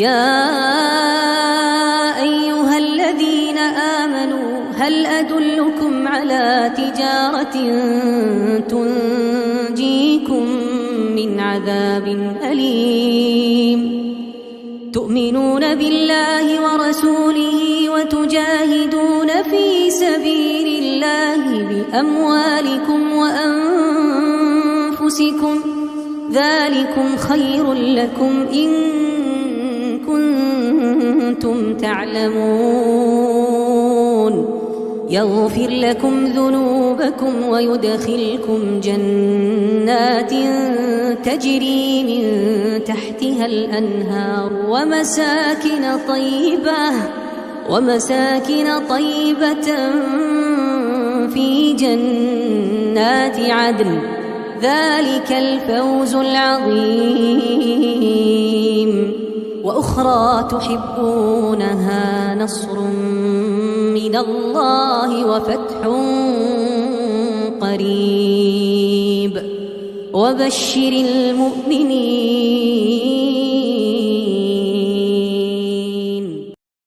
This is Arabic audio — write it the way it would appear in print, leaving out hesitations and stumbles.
يا أيها الذين آمنوا هل أدلكم على تجارة تنجيكم من عذاب أليم تؤمنون بالله ورسوله وتجاهدون في سبيل الله بأموالكم وأنفسكم ذلكم خير لكم إن كنتم تعلمون يغفر لكم ذنوبكم ويدخلكم جنات تجري من تحتها الأنهار ومساكن طيبة في جنات عدن ذلك الفوز العظيم وأخرى تحبونها نصر من الله وفتح قريب وبشر المؤمنين